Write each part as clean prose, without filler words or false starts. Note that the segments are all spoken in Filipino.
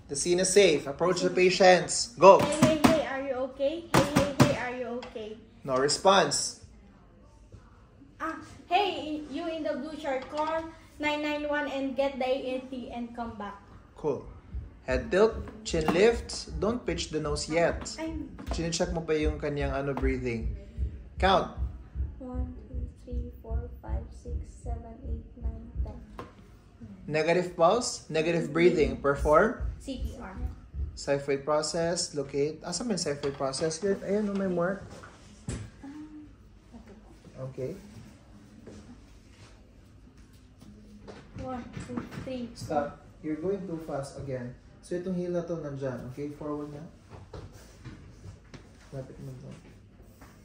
The scene is safe. Approach the patients. Go. Hey, hey, hey, are you okay? Hey, hey, hey, are you okay? No response. Hey, you in the blue shirt, call 991 and get the AET and come back. Cool. Head tilt, chin lift. Don't pitch the nose yet. Chine-check mo pa yung kanyang breathing. Count. 1, 2, 3, 4, 5, 6, 7, 8, 9, 10. Negative pulse, negative breathing. Perform. CPR. Xiphoid process, locate. Asa may xiphoid process? Ayan, may mark. Okay. 1, 2, 3. Stop. You're going too fast again. So itong heel na to nandyan. Okay, forward na. Lapit mo to.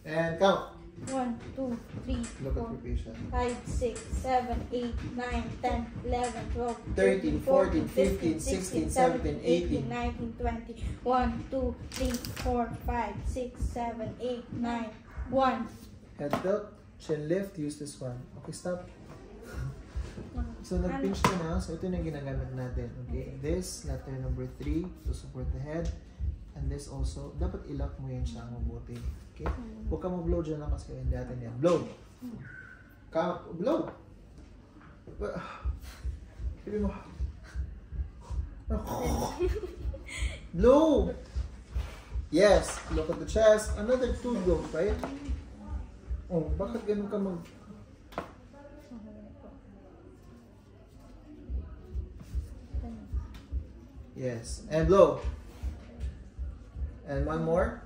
And count. 1, 2, 3, Look at 4, your patient. 5, 6, 7, 8, 9, 10, 11, 12, 13, 14, 15, 16, 17, 18, 19, 20. 1, 2, 3, 4, 5, 6, 7, 8, 9, 1. Head tilt, chin lift, use this one. Okay, stop. So nag-pinch ka na. So ito na yung ginagamit natin. Okay, this, letter number 3 to support the head. And this also, dapat ilock mo yan siya mabuti. Okay? Huwag ka mag-blow dyan lang kasi hindi natin yan. Blow! Blow! Sabi mo. Blow! Yes! Look at the chest. Another 2 blows, right? Oh, bakit ganun ka mag... Yes. And blow. And one more.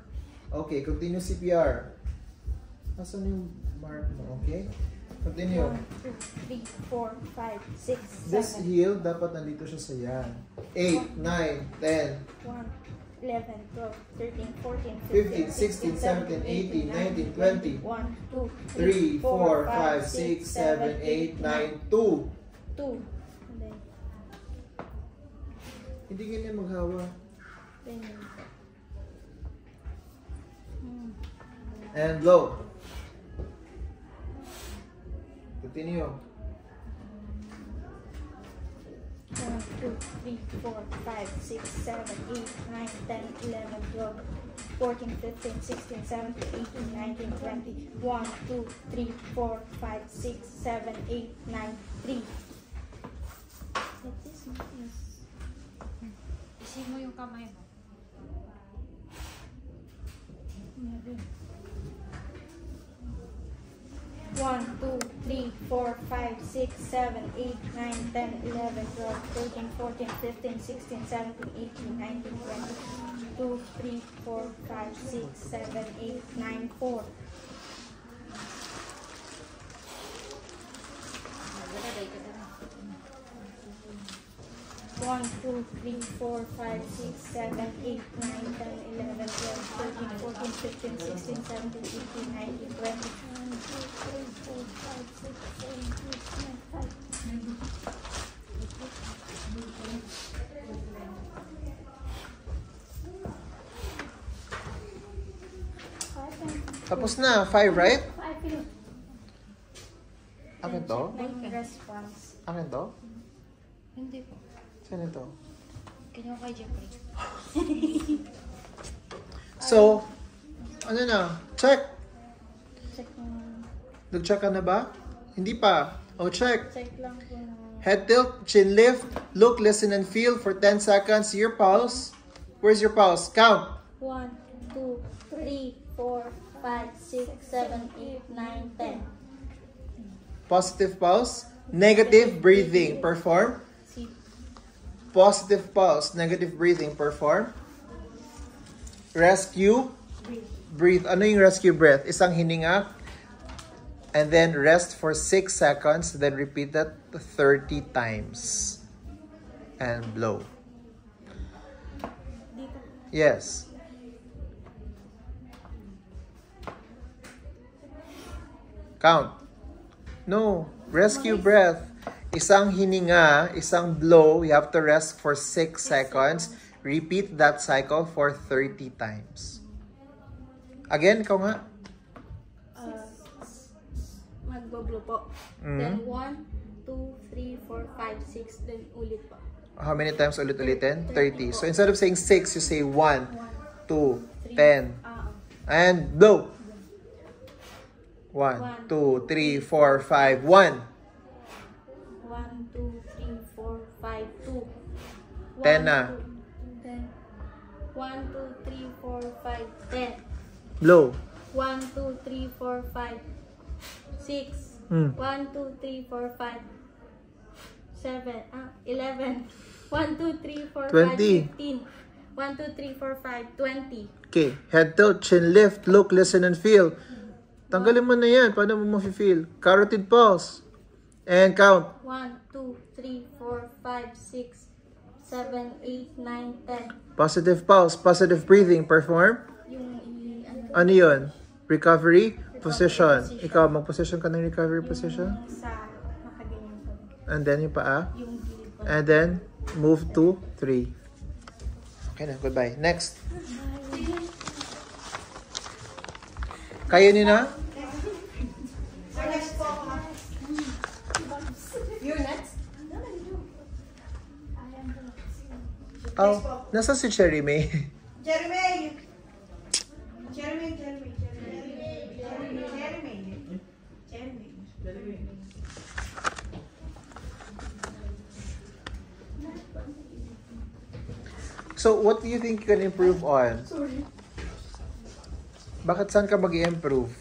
Okay, continue CPR. Nasaan yung mark mo? Okay? Continue. 1, 2, 3, 4, 5, 6, 7. This heel, dapat nandito siya sa yan. 8, 9, 10. 1, 11, 12, 13, 14, 15, 16, 17, 18, 19, 20. 1, 3, 4, 2, 5, 6, 7, 8, 9, 2. 2. And then, Hindi ganyan maghawa. And blow. Continue. 1, 2, 3, 4, 5, 6, 7, 8, 9, 10, 11, 12, 14, 15, 16, 17, 18, 19, 20. 1, 2, 3, 4, 5, 6, 7, 8, 9, 3. Like this, yes. Isin mo yung kamay mo. Maybe. 1, 2, 3, 4, 5, 6, 7, 8, 9, 10, 11, 12, 13, 14, 15, 16, 17, 18, 19, 20. 2, 3, 4, 5, 6, 7, 8, 9, 4. Naglalagay ka na. 1, 2, 3, 4, 5, 6, 7, 8, 9, 10, 11, 12, 13, 14, 15, 16, 17, 18, 19, 20. 1, 2, 3, 4, 5, 6, 7, 8, 9, 5. Tapos na. 5, right? 5. Akin to? Response. Akin to? Hindi po. Saan ito? Kinuha kay Jeffrey. So, ano na? Check. Check Nag-check ka na ba? Hindi pa. Oh, check. lang po na. Head tilt, chin lift, look, listen, and feel for 10 seconds. Your pulse. Where's your pulse? Count. 1, 2, 3, 4, 5, 6, 7, 8, 9, 10. Positive pulse. Negative breathing. Perform. See. Positive pulse. Negative breathing. Perform. Rescue. Breathe. Ano yung rescue breath? Isang hininga. And then rest for 6 seconds. Then repeat that 30 times. And blow. Dito. Yes. Count. No. Rescue breath. Isang hininga, isang blow. You have to rest for 6 seconds. Repeat that cycle for 30 times. Again, ikaw nga. Magbo-blow po. Then 1, 2, 3, 4, 5, 6. Then ulit po. How many times ulit-ulitin? 30. So instead of saying 6, you say 1, 2, 10. And blow. 1, 2, 3, 4, 5, 1. 1, 2, 3, 4, 5, 2. 10 na. 1, 2, 3, 4, 5, 10. Blow. 1, 2, 3, 4, 5, 6. 1, 2, 3, 4, 5, 7. 11. 1, 2, 3, 4, 5, 20. 15. 1, 2, 3, 4, 5, 20. Okay. Head tilt, chin lift, look, listen, and feel. Tanggalin mo na yan. Paano mo ma-feel? Carotid pulse. And count. 1, 2, 3, 4, 5, 6, 7, 8, 9, 10. Positive pulse, positive breathing. Perform. Yung Ano yun? Recovery position. Ikaw, mag-position ka ng recovery position. sa nakaganyan pa. And then yung paa. Yung gilid pa. And then, move to 3. Okay na, goodbye. Next. Kaya niyo na? You're next? Oh, nasa si Cherry May? Jeremy! Jeremy. So, what do you think you can improve on? Bakit saan ka mag-i-improve?